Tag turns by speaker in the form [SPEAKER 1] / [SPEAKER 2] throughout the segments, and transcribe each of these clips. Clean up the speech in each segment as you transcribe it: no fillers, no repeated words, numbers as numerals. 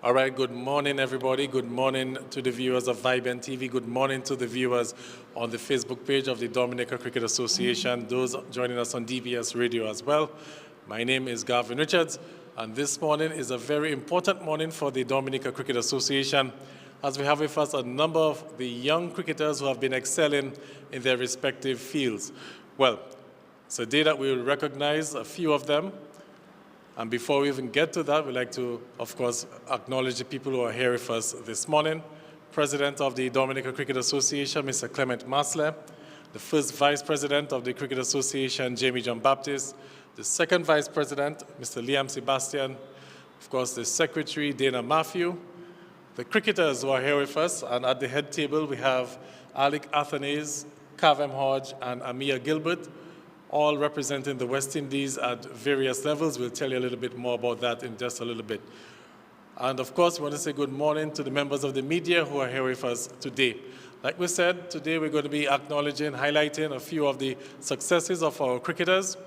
[SPEAKER 1] All right, good morning, everybody. Good morning to the viewers of Vibrant TV. Good morning to the viewers on the Facebook page of the Dominica Cricket Association, those joining us on DBS Radio as well. My name is Gavin Richards, and this morning is a very important morning for the Dominica Cricket Association, as we have with us a number of the young cricketers who have been excelling in their respective fields. Well, it's a day that we will recognize a few of them. And before we even get to that, we'd like to, of course, acknowledge the people who are here with us this morning. President of the Dominica Cricket Association, Mr. Clement Masler. The first Vice President of the Cricket Association, Jamie John Baptist. The second Vice President, Mr. Liam Sebastian. Of course, the Secretary, Dana Matthew. The cricketers who are here with us, and at the head table, we have Alec Athanase, Kavem Hodge, and Amir Gilbert, all representing the West Indies at various levels. We'll tell you a little bit more about that in just a little bit. And of course, we want to say good morning to the members of the media who are here with us today. Like we said, today we're going to be acknowledging, highlighting a few of the successes of our cricketers.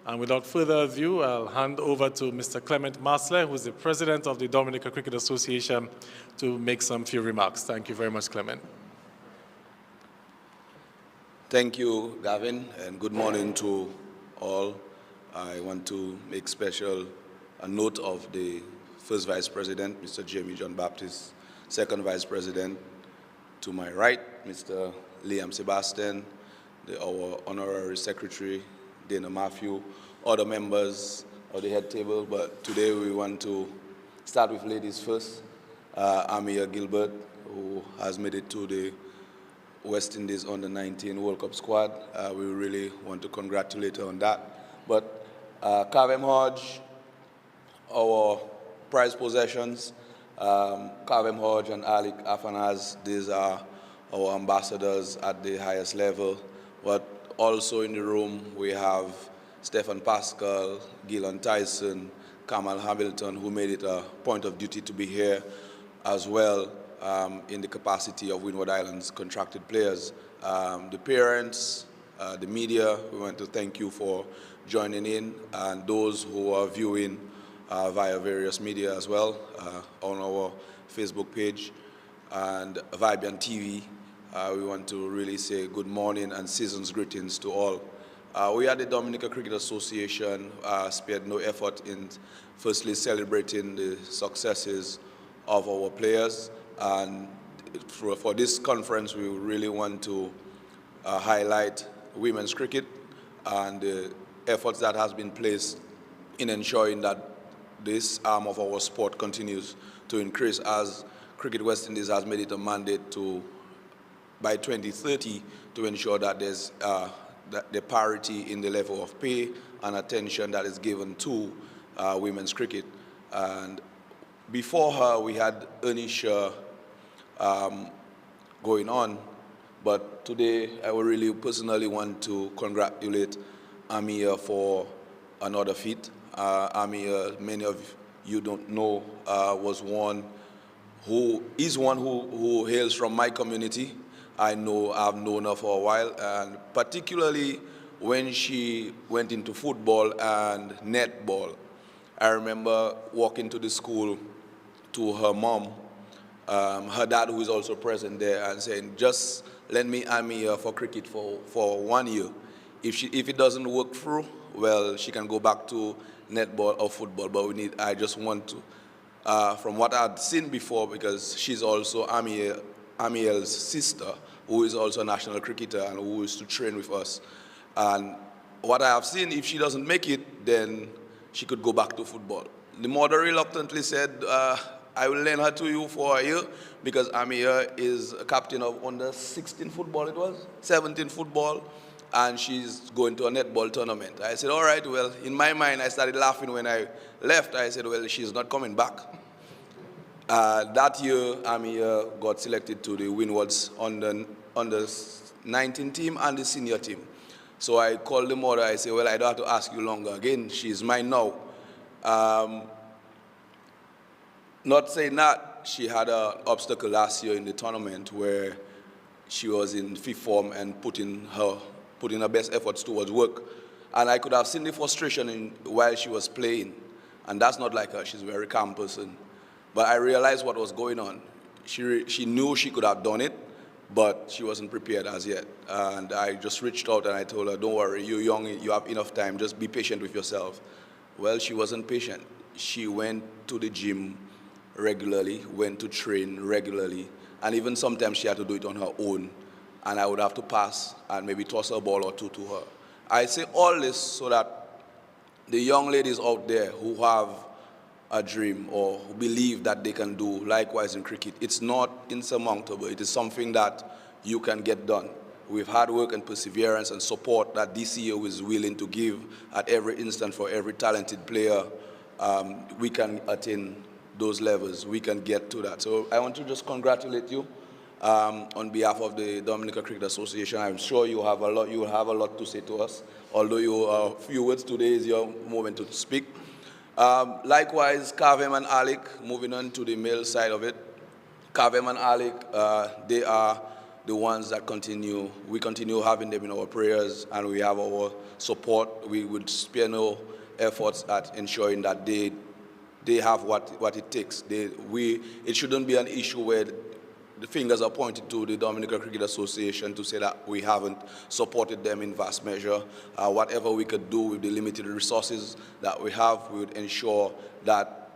[SPEAKER 1] And without further ado, I'll hand over to Mr. Clement Masler, who's the president of the Dominica Cricket Association, to make some few remarks. Thank you very much, Clement.
[SPEAKER 2] Thank you, Gavin, and good morning to all. I want to make special a note of the first Vice President, Mr. Jamie John Baptist, second Vice President to my right, Mr. Liam Sebastian, our Honorary Secretary, Dana Matthew, other members of the head table, but today we want to start with ladies first. Amir Gilbert, who has made it to the West Indies under-19 World Cup squad. We really want to congratulate her on that. But Kavem Hodge, our prize possessions, Kavem Hodge and Alec Athanase, these are our ambassadors at the highest level. But also in the room, we have Stephen Pascal, Gillan Tyson, Kamal Hamilton, who made it a point of duty to be here as well. In the capacity of Windward Islands contracted players. The parents, the media, we want to thank you for joining in, and those who are viewing via various media as well on our Facebook page and Vibrant TV. We want to really say good morning and season's greetings to all. We at the Dominica Cricket Association spared no effort in firstly celebrating the successes of our players. And for this conference, we really want to highlight women's cricket and the efforts that has been placed in ensuring that this arm of our sport continues to increase, as Cricket West Indies has made it a mandate to, by 2030, to ensure that there's the parity in the level of pay and attention that is given to women's cricket. And before her, we had Anisha going on, but today I would really personally want to congratulate Amir for another feat. Amir, many of you don't know, is one who hails from my community. I've known her for a while, and particularly when she went into football and netball. I remember walking to the school to her mom, her dad, who is also present there, and saying, just let me Amir for cricket for 1 year. If it doesn't work through, well, she can go back to netball or football, but I just want to, from what I'd seen before, because she's also Amir's sister, who is also a national cricketer and who is to train with us. And what I have seen, if she doesn't make it, then she could go back to football. The mother reluctantly said, I will lend her to you for a year, because Amir is a captain of under 16 football, 17 football, and she's going to a netball tournament. I said, all right, well, in my mind, I started laughing when I left. I said, well, she's not coming back. That year, Amir got selected to the Windward's under 19 team and the senior team. So I called the mother. I said, well, I don't have to ask you longer. Again, she's mine now. Not saying that, she had an obstacle last year in the tournament where she was in fifth form and putting her best efforts towards work. And I could have seen the frustration while she was playing. And that's not like her. She's a very calm person. But I realized what was going on. She knew she could have done it, but she wasn't prepared as yet. And I just reached out and I told her, don't worry, you're young, you have enough time, just be patient with yourself. Well, she wasn't patient. She went to the gym regularly, went to train regularly, and even sometimes she had to do it on her own. And I would have to pass and maybe toss a ball or two to her. I say all this so that the young ladies out there who have a dream or who believe that they can do likewise in cricket, it's not insurmountable. It is something that you can get done with hard work and perseverance and support that DCA is willing to give at every instant for every talented player. We can attain those levels. We can get to that. So I want to just congratulate you on behalf of the Dominica Cricket Association. I'm sure you will have a lot to say to us. Although few words today is your moment to speak. Likewise, Kavem and Alec, moving on to the male side of it. Kavem and Alec, they are the ones that we continue having them in our prayers, and we have our support. We would spare no efforts at ensuring that they have what it takes. It shouldn't be an issue where the fingers are pointed to the Dominica Cricket Association to say that we haven't supported them in vast measure. Whatever we could do with the limited resources that we have, we would ensure that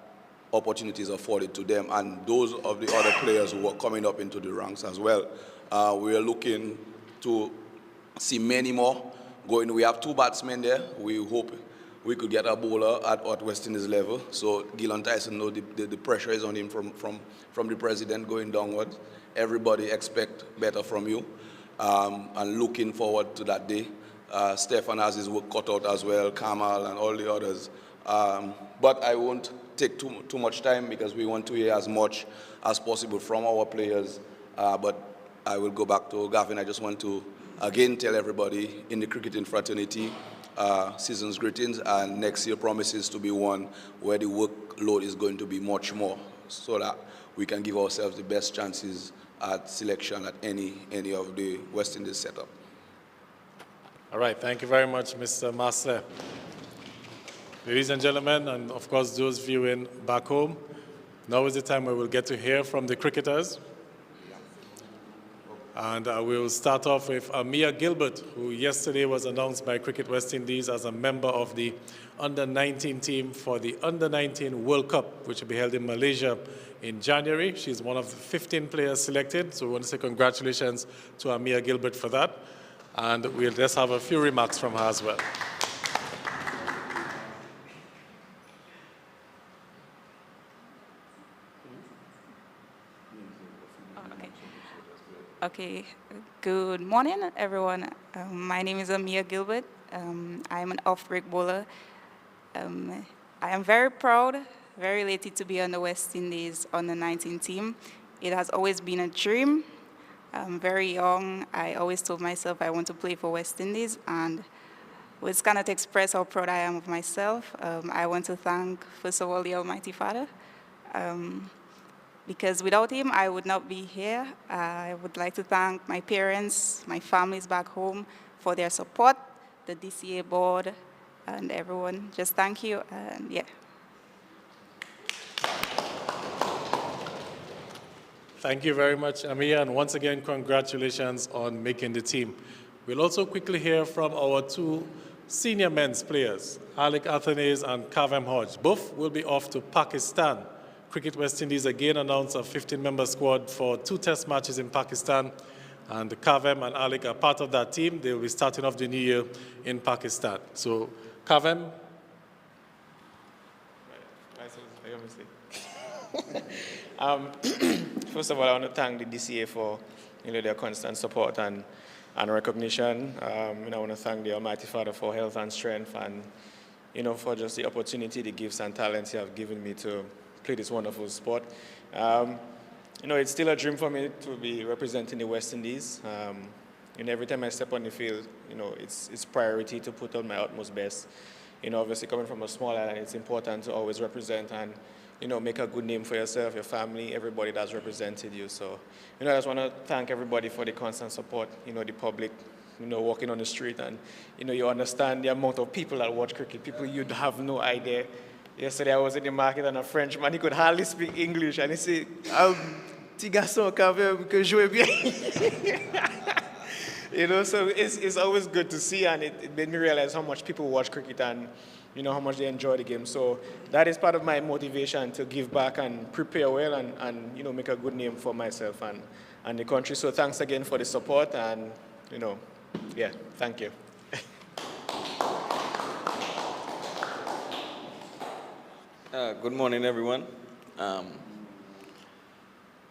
[SPEAKER 2] opportunities are afforded to them and those of the other players who are coming up into the ranks as well. We are looking to see many more going. We have 2 batsmen there. We hope we could get a bowler at West Indies level. So Gillan Tyson knows the pressure is on him from the president going downwards. Everybody expect better from you, and looking forward to that day. Stefan has his work cut out as well, Kamal and all the others. But I won't take too much time because we want to hear as much as possible from our players. But I will go back to Gavin. I just want to again tell everybody in the cricketing fraternity, season's greetings, and next year promises to be one where the workload is going to be much more, so that we can give ourselves the best chances at selection at any of the West Indies setup.
[SPEAKER 1] All right, thank you very much, Mr. Masler. Ladies and gentlemen, and of course those viewing back home, now is the time where we'll get to hear from the cricketers. And we'll start off with Amir Gilbert, who yesterday was announced by Cricket West Indies as a member of the Under-19 team for the Under-19 World Cup, which will be held in Malaysia in January. She's one of the 15 players selected, so we want to say congratulations to Amir Gilbert for that. And we'll just have a few remarks from her as well.
[SPEAKER 3] Okay, good morning, everyone. My name is Amir Gilbert. I'm an off-break bowler. I am very proud, very elated to be on the West Indies Under-19 team. It has always been a dream. I'm very young. I always told myself I want to play for West Indies, and it's kind of to express how proud I am of myself. I want to thank, first of all, the Almighty Father. Because without him, I would not be here. I would like to thank my parents, my families back home for their support, the DCA board, and everyone. Just thank you, and yeah.
[SPEAKER 1] Thank you very much, Amir, and once again, congratulations on making the team. We'll also quickly hear from our 2 senior men's players, Alec Athanaze and Kavem Hodge. Both will be off to Pakistan. Cricket West Indies again announced a 15-member squad for 2 test matches in Pakistan, and Kavem and Alec are part of that team. They will be starting off the new year in Pakistan. So, Kavem.
[SPEAKER 4] First of all, I want to thank the DCA for their constant support and recognition. I want to thank the Almighty Father for health and strength, and for just the opportunity, the gifts and talents you have given me to play this wonderful sport. It's still a dream for me to be representing the West Indies. Every time I step on the field, it's priority to put on my utmost best. Obviously coming from a small island, it's important to always represent and, make a good name for yourself, your family, everybody that's represented you. So, I just want to thank everybody for the constant support, the public, walking on the street, and, you understand the amount of people that watch cricket, people you'd have no idea Yesterday I was in the market and a Frenchman, he could hardly speak English, and he said, petit garçon, quand même, que jouer bien. You know, so it's always good to see, and it made me realize how much people watch cricket and, you know, how much they enjoy the game. So that is part of my motivation to give back and prepare well and you know, make a good name for myself and the country. So thanks again for the support, and, you know, yeah, thank you.
[SPEAKER 5] Good morning, everyone.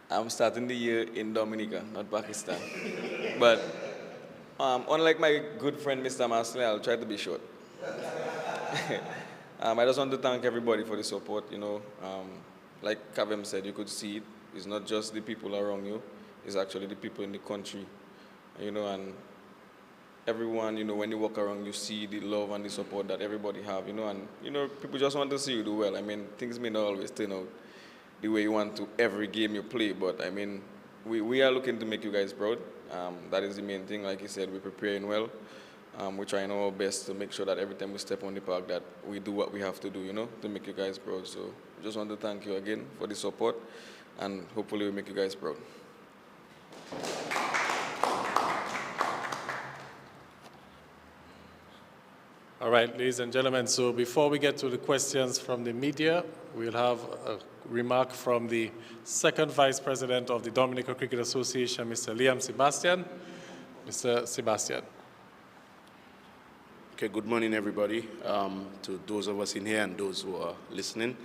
[SPEAKER 5] I'm starting the year in Dominica, not Pakistan. But unlike my good friend, Mr. Masley, I'll try to be short. I just want to thank everybody for the support. You know, like Kavem said, you could see it. It's not just the people around you. It's actually the people in the country. You know, and everyone, you know, when you walk around, you see the love and the support that everybody have, you know, and, you know, people just want to see you do well. I mean, things may not always turn out the way you want to every game you play, but, I mean, we are looking to make you guys proud. That is the main thing. Like you said, we're preparing well. We're trying our best to make sure that every time we step on the park that we do what we have to do, you know, to make you guys proud. So I just want to thank you again for the support, and hopefully we make you guys proud.
[SPEAKER 1] All right, ladies and gentlemen, so before we get to the questions from the media, we'll have a remark from the second Vice President of the Dominican Cricket Association, Mr. Liam Sebastian. Mr. Sebastian.
[SPEAKER 6] Okay, good morning, everybody, to those of us in here and those who are listening.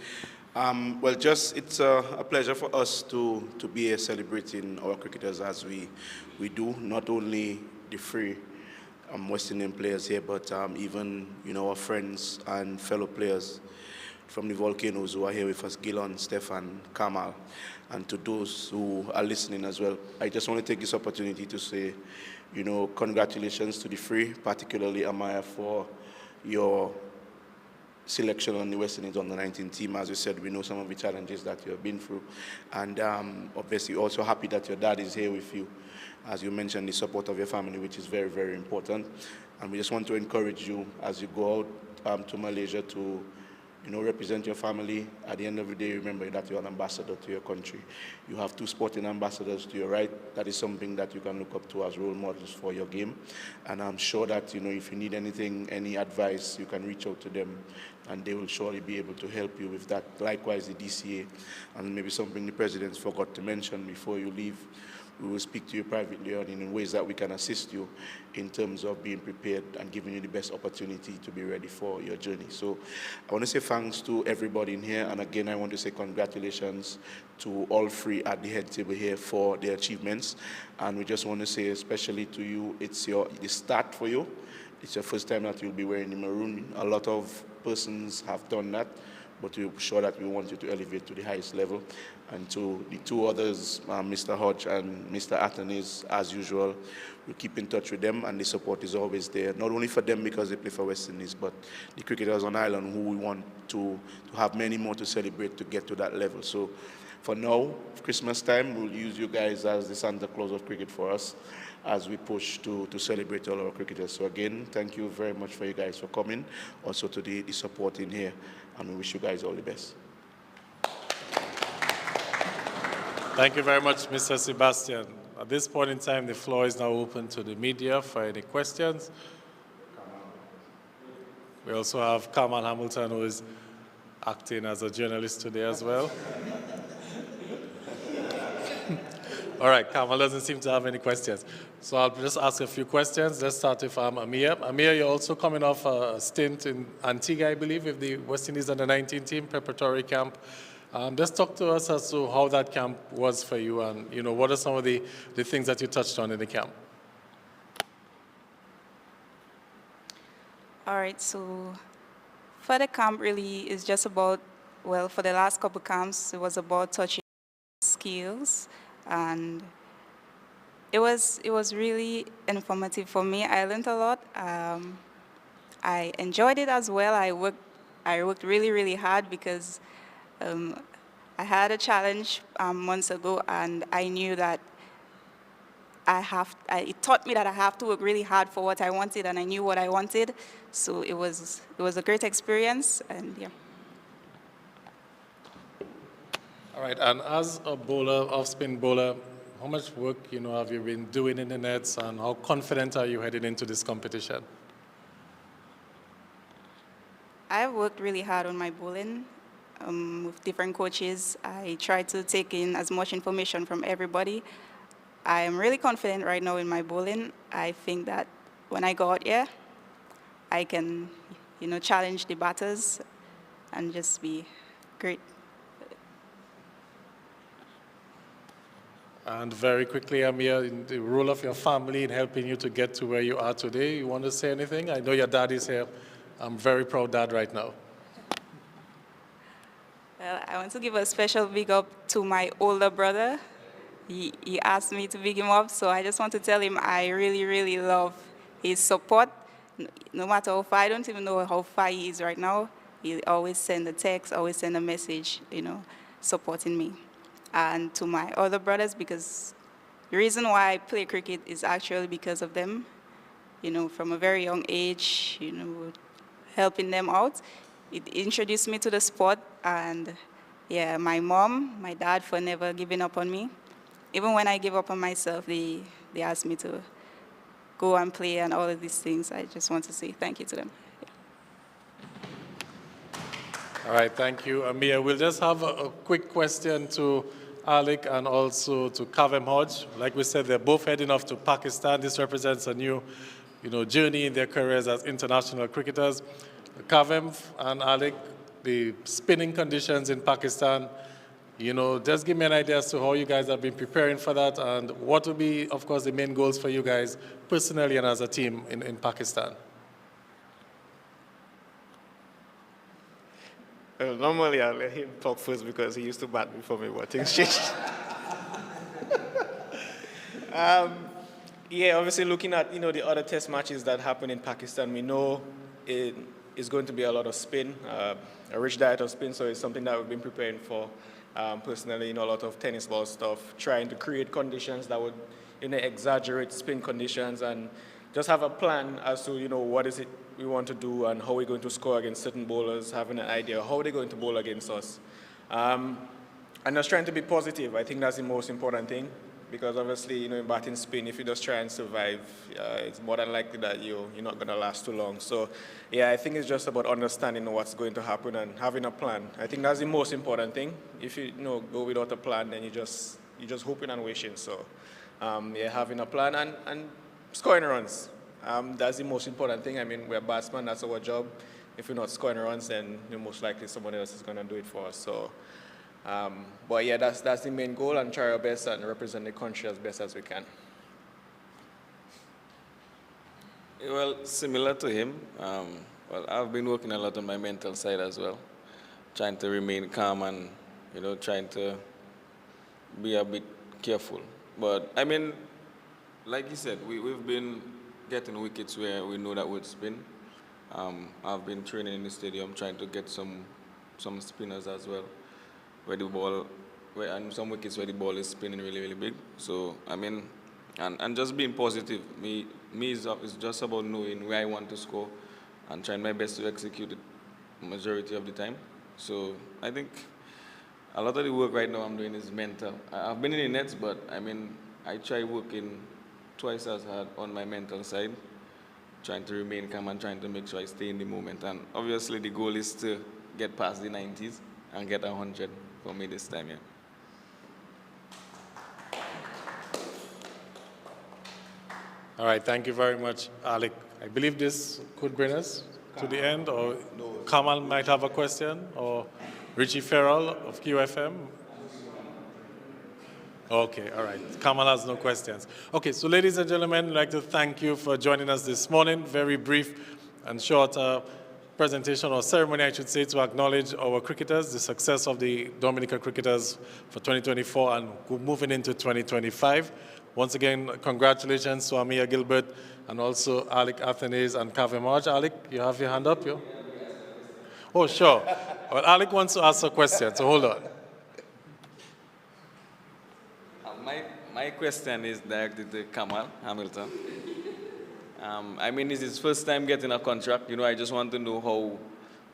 [SPEAKER 6] Well, it's a pleasure for us to be here celebrating our cricketers as we do, not only the three West Indian players here, but even, you know, our friends and fellow players from the Volcanoes who are here with us, Gilon, Stefan, Kamal, and to those who are listening as well. I just want to take this opportunity to say, you know, congratulations to the three, particularly Amaya, for your selection on the West Indies under-19 team. As you said, we know some of the challenges that you have been through. And obviously also happy that your dad is here with you. As you mentioned, the support of your family, which is very, very important. And we just want to encourage you as you go out to Malaysia to, you know, represent your family. At the end of the day, remember that you're an ambassador to your country. You have two sporting ambassadors to your right. That is something that you can look up to as role models for your game. And I'm sure that, you know, if you need anything, any advice, you can reach out to them, and they will surely be able to help you with that. Likewise, the DCA, and maybe something the President forgot to mention before you leave. We will speak to you privately on in ways that we can assist you in terms of being prepared and giving you the best opportunity to be ready for your journey. So I want to say thanks to everybody in here, and again I want to say congratulations to all three at the head table here for their achievements. And we just want to say especially to you, it's the start for you. It's your first time that you'll be wearing the maroon. A lot of persons have done that, but we're sure that we want you to elevate to the highest level. And to the two others, Mr. Hodge and Mr. Athanasis, as usual, we keep in touch with them, and the support is always there, not only for them because they play for West Indies, but the cricketers on Ireland who we want to have many more to celebrate to get to that level. So for now, Christmas time, we'll use you guys as the Santa Claus of cricket for us as we push to celebrate all our cricketers. So again, thank you very much for you guys for coming, also to the support in here, and we wish you guys all the best.
[SPEAKER 1] Thank you very much, Mr. Sebastian. At this point in time, the floor is now open to the media for any questions. We also have Kamal Hamilton, who is acting as a journalist today as well. All right, Kamal doesn't seem to have any questions. So I'll just ask a few questions. Let's start with Amir. Amir, you're also coming off a stint in Antigua, I believe, with the West Indies under-19 team, preparatory camp. Just talk to us as to how that camp was for you, and, you know, what are some of the things that you touched on in the camp?
[SPEAKER 3] All right, so for the camp really is just about, well, for the last couple camps, it was about touching skills, and it was really informative for me. I learned a lot. I enjoyed it as well. I worked really, really hard because I had a challenge months ago, and I knew that it taught me that I have to work really hard for what I wanted, and I knew what I wanted. So it was a great experience, and yeah.
[SPEAKER 1] All right, and as a bowler, off-spin bowler, how much work, have you been doing in the nets, and how confident are you heading into this competition?
[SPEAKER 3] I've worked really hard on my bowling with different coaches. I try to take in as much information from everybody. I am really confident right now in my bowling. I think that when I go out here, I can, challenge the batters and just be great.
[SPEAKER 1] And very quickly, Amir, in the role of your family in helping you to get to where you are today, you want to say anything? I know your dad is here. I'm very proud dad right now.
[SPEAKER 3] Well, I want to give a special big up to my older brother. He asked me to big him up, so I just want to tell him I really, really love his support. No matter how far, I don't even know how far he is right now. He always send a text, always send a message, supporting me. And to my other brothers, because the reason why I play cricket is actually because of them. From a very young age, helping them out. It introduced me to the sport, and yeah, my mom, my dad for never giving up on me. Even when I give up on myself, they ask me to go and play and all of these things. I just want to say thank you to them.
[SPEAKER 1] All right, thank you, Amir. We'll just have a quick question to Alec and also to Kavem Hodge. Like we said, they're both heading off to Pakistan. This represents a new, journey in their careers as international cricketers. Kavem and Alec, the spinning conditions in Pakistan, just give me an idea as to how you guys have been preparing for that and what will be, of course, the main goals for you guys personally and as a team in Pakistan.
[SPEAKER 4] Well, normally I'll let him talk first because he used to bat before me, but things changed. Yeah, obviously looking at, the other test matches that happen in Pakistan, we know it is going to be a lot of spin, a rich diet of spin, so it's something that we've been preparing for. Personally, a lot of tennis ball stuff, trying to create conditions that would, exaggerate spin conditions and just have a plan as to, what is it we want to do and how we're going to score against certain bowlers, having an idea how they're going to bowl against us. And just trying to be positive. I think that's the most important thing because obviously, in batting spin, if you just try and survive, it's more than likely that you're not going to last too long. So, yeah, I think it's just about understanding what's going to happen and having a plan. I think that's the most important thing. If you, go without a plan, then you're just hoping and wishing. So, yeah, having a plan and scoring runs. That's the most important thing. I mean, we're batsmen, that's our job. If we're not scoring runs, then most likely someone else is going to do it for us. So, but yeah, that's the main goal and try our best and represent the country as best as we can.
[SPEAKER 5] Well, similar to him, well, I've been working a lot on my mental side as well, trying to remain calm and, trying to be a bit careful. But, I mean, like you said, we've been getting wickets where we know that would spin. I've been training in the stadium, trying to get some spinners as well, and some wickets where the ball is spinning really, really big. So, I mean, and just being positive. Me is just about knowing where I want to score and trying my best to execute it majority of the time. So, I think a lot of the work right now I'm doing is mental. I've been in the nets, but, I mean, I try working twice as hard on my mental side, trying to remain calm and trying to make sure I stay in the moment. And obviously the goal is to get past the 90s and get 100 for me this time, yeah.
[SPEAKER 1] All right, thank you very much, Alec. I believe this could bring us to the end, or Kamal might have a question, or Richie Farrell of QFM. Okay, all right. Kamal has no questions. Okay, so ladies and gentlemen, I'd like to thank you for joining us this morning. Very brief and short presentation or ceremony, I should say, to acknowledge our cricketers, the success of the Dominica cricketers for 2024 and moving into 2025. Once again, congratulations to Amir Gilbert and also Alec Athenaze and Kavem Hodge. Alec, you have your hand up? You? Oh, sure. Well, Alec wants to ask a question, so hold on.
[SPEAKER 5] My question is directed to Kamal Hamilton. I mean, it's his first time getting a contract. I just want to know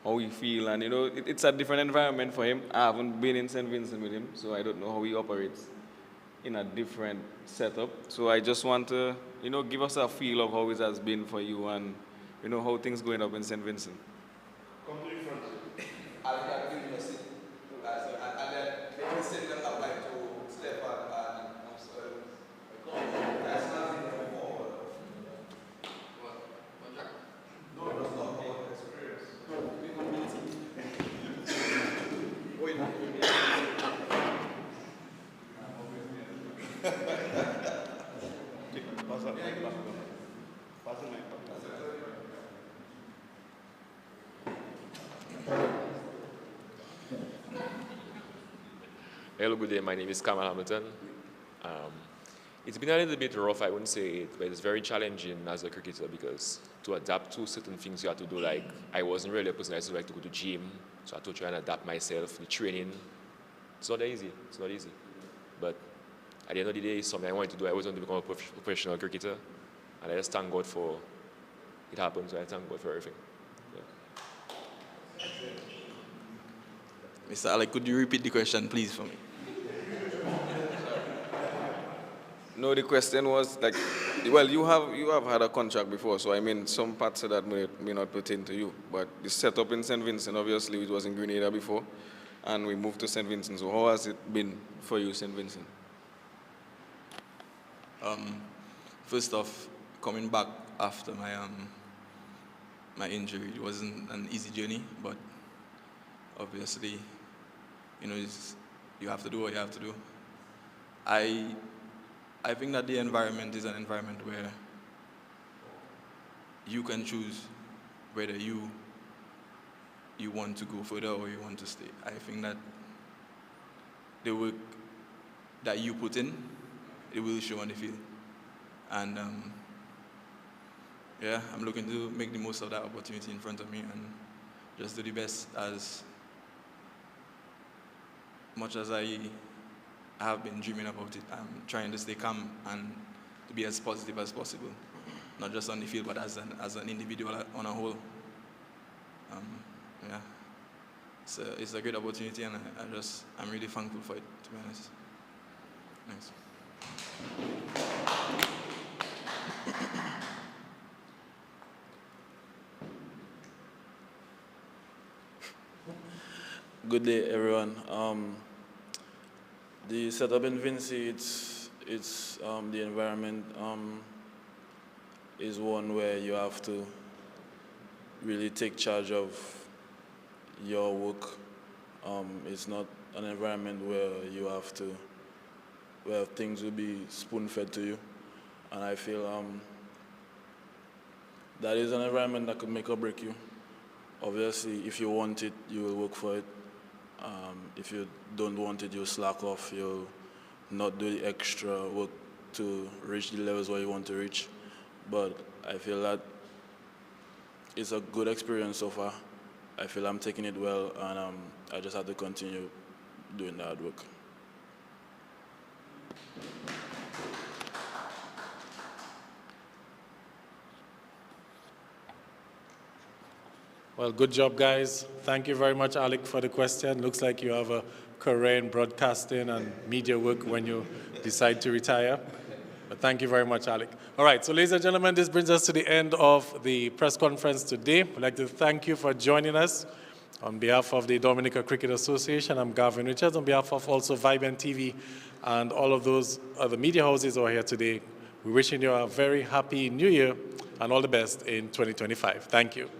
[SPEAKER 5] how he feel, and it's a different environment for him. I haven't been in St. Vincent with him, so I don't know how he operates in a different setup. So I just want to, give us a feel of how it has been for you and, how things going up in St. Vincent.
[SPEAKER 7] Hello, good day. My name is Kamal Hamilton. It's been a little bit rough, I wouldn't say it, but it's very challenging as a cricketer because to adapt to certain things you have to do, like I wasn't really a person that used to like to go to gym, so I had to try and adapt myself, the training. It's not that easy, it's not easy. But at the end of the day, it's something I wanted to do. I always wanted to become a professional cricketer, and I just thank God for it happened, so I thank God for everything. Yeah.
[SPEAKER 8] Mr. Alec, could you repeat the question, please, for me?
[SPEAKER 5] No, the question was like, well, you have had a contract before, so I mean, some parts of that may not pertain to you. But the setup in St. Vincent, obviously, it was in Grenada before, and we moved to St. Vincent. So how has it been for you, St. Vincent?
[SPEAKER 8] First off, coming back after my injury, it wasn't an easy journey, but obviously, you have to do what you have to do. I think that the environment is an environment where you can choose whether you want to go further or you want to stay. I think that the work that you put in, it will show on the field. And yeah, I'm looking to make the most of that opportunity in front of me and just do the best as much as I have been dreaming about it. I'm trying to stay calm and to be as positive as possible, not just on the field, but as an individual on a whole. Yeah, it's a great opportunity, and I'm really thankful for it, to be honest. Thanks.
[SPEAKER 9] Good day, everyone. The setup in Vinci, it's the environment is one where you have to really take charge of your work. It's not an environment where things will be spoon-fed to you, and I feel that is an environment that could make or break you. Obviously, if you want it, you will work for it. If you don't want it, you'll slack off. You'll not do the extra work to reach the levels where you want to reach. But I feel that it's a good experience so far. I feel I'm taking it well, and I just have to continue doing the hard work.
[SPEAKER 1] Well, good job, guys. Thank you very much, Alec, for the question. Looks like you have a career in broadcasting and media work when you decide to retire. But thank you very much, Alec. All right, so ladies and gentlemen, this brings us to the end of the press conference today. I'd like to thank you for joining us. On behalf of the Dominica Cricket Association, I'm Gavin Richards. On behalf of also Vibrant TV and all of those other media houses who are here today, we're wishing you a very happy New Year and all the best in 2025. Thank you.